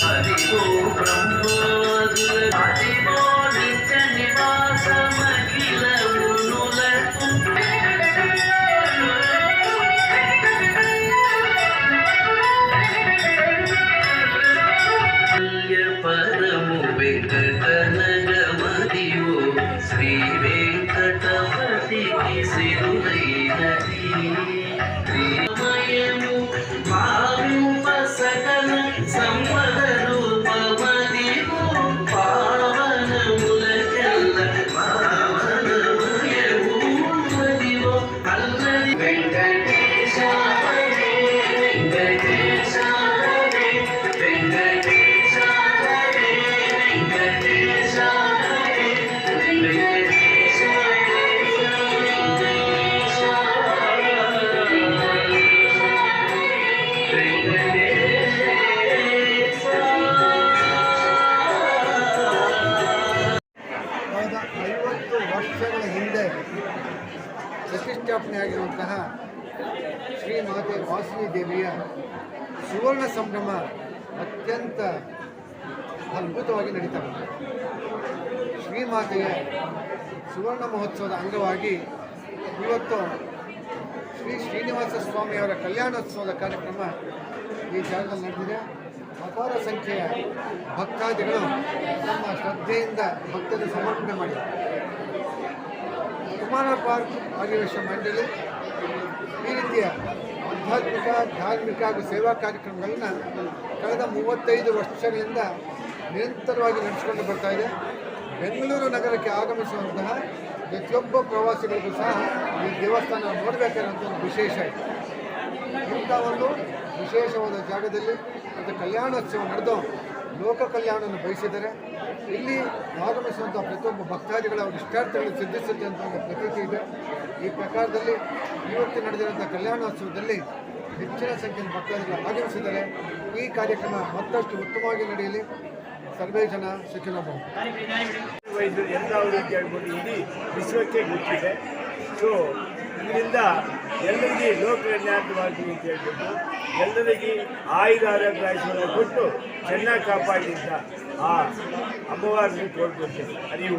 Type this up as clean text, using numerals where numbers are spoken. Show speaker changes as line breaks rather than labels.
హరివో బ్రహ్మాది హరివో నిత్య నివాసమఖిల మునులకు పరము వెంకటనగమదివో శ్రీ వెంకటపతికి సిరులైనది శ్రీమయము భారూప సకల సంపద రూపమదివో పావనములకెల్ల పావనమయము మదివో అల్లరి వెంకటేశ వెంకటేశ వెంకటేశ
ವರ್ಷಗಳ ಹಿಂದೆ ಪ್ರತಿಷ್ಠಾಪನೆಯಾಗಿರುವಂತಹ ಶ್ರೀಮಾತೆ ವಾಸವಿ ದೇವಿಯ ಸುವರ್ಣ ಸಂಭ್ರಮ ಅತ್ಯಂತ ಅದ್ಭುತವಾಗಿ ನಡೀತಾ ಬಂತು. ಶ್ರೀಮಾತೆಯ ಸುವರ್ಣ ಮಹೋತ್ಸವದ ಅಂಗವಾಗಿ ಇವತ್ತು ಶ್ರೀ ಶ್ರೀನಿವಾಸ ಸ್ವಾಮಿಯವರ ಕಲ್ಯಾಣೋತ್ಸವದ ಕಾರ್ಯಕ್ರಮ ಈ ಜಾಗದಲ್ಲಿ ನಡೆದಿದೆ. ಅಪಾರ ಸಂಖ್ಯೆಯ ಭಕ್ತಾದಿಗಳು ತಮ್ಮ ಶ್ರದ್ಧೆಯಿಂದ ಭಕ್ತರು ಸಮರ್ಪಣೆ ಮಾಡಿದ್ದಾರೆ. ಕುಮಾರ ಪಾರ್ಕ್ ಆದಿವಾಸಿ ಮಂಡಳಿ ಈ ರೀತಿಯ ಆಧ್ಯಾತ್ಮಿಕ, ಧಾರ್ಮಿಕ ಹಾಗೂ ಸೇವಾ ಕಾರ್ಯಕ್ರಮಗಳನ್ನು ಕಳೆದ 35 ವರ್ಷಗಳಿಂದ ನಿರಂತರವಾಗಿ ನಡೆಸಿಕೊಂಡು ಬರ್ತಾ ಇದೆ. ಬೆಂಗಳೂರು ನಗರಕ್ಕೆ ಆಗಮಿಸುವಂತಹ ಪ್ರತಿಯೊಬ್ಬ ಪ್ರವಾಸಿಗಳಿಗೂ ಸಹ ಈ ದೇವಸ್ಥಾನ ನೋಡಬೇಕಾದಂಥ ಒಂದು ವಿಶೇಷ ಇದೆ. ಇಂಥ ಒಂದು ವಿಶೇಷವಾದ ಜಾಗದಲ್ಲಿ ಮತ್ತು ಕಲ್ಯಾಣೋತ್ಸವ ನಡೆದು ಲೋಕ ಕಲ್ಯಾಣವನ್ನು ಬಯಸಿದರೆ ಇಲ್ಲಿ ಆಗಮಿಸುವಂಥ ಪ್ರತಿಯೊಬ್ಬ ಭಕ್ತಾದಿಗಳ ಇಷ್ಟಾರ್ಥಗಳು ಸಿದ್ಧಿಸುತ್ತೆ ಅಂತ ಒಂದು ಪ್ರತೀತಿ ಇದೆ. ಈ ಪ್ರಕಾರದಲ್ಲಿ ಇವತ್ತು ನಡೆದಿರುವಂಥ ಕಲ್ಯಾಣೋತ್ಸವದಲ್ಲಿ ಹೆಚ್ಚಿನ ಸಂಖ್ಯೆಯ ಭಕ್ತಾದಿಗಳು ಆಗಮಿಸಿದರೆ ಈ ಕಾರ್ಯಕ್ರಮ ಮತ್ತಷ್ಟು ಉತ್ತಮವಾಗಿ ನಡೆಯಲಿ. ಸರ್ವೇ ಜನ ಸುಖಿನೋ ಭವಂತು.
ಎಲ್ಲ ರೀತಿ ಹೇಳ್ಬೋದು, ಇಡೀ ವಿಶ್ವಕ್ಕೆ ಗೊತ್ತಿದೆ. ಸೊ ಇದರಿಂದ ಎಲ್ಲರಿಗೆ ಲೋಕ ಕಲ್ಯಾಣವಾಗಲಿ ಅಂತ ಹೇಳ್ಬಿಟ್ಟು ಎಲ್ಲರಿಗೆ ಆಯುಧ ಆರೋಗ್ಯ ಕೊಟ್ಟು ಚೆನ್ನಾಗಿ ಕಾಪಾಡಿದ್ದ ಆ ಅಮ್ಮವಾರನ್ನು ತೋರ್ಕೊಳ್ತೇನೆ. ಅರಿವು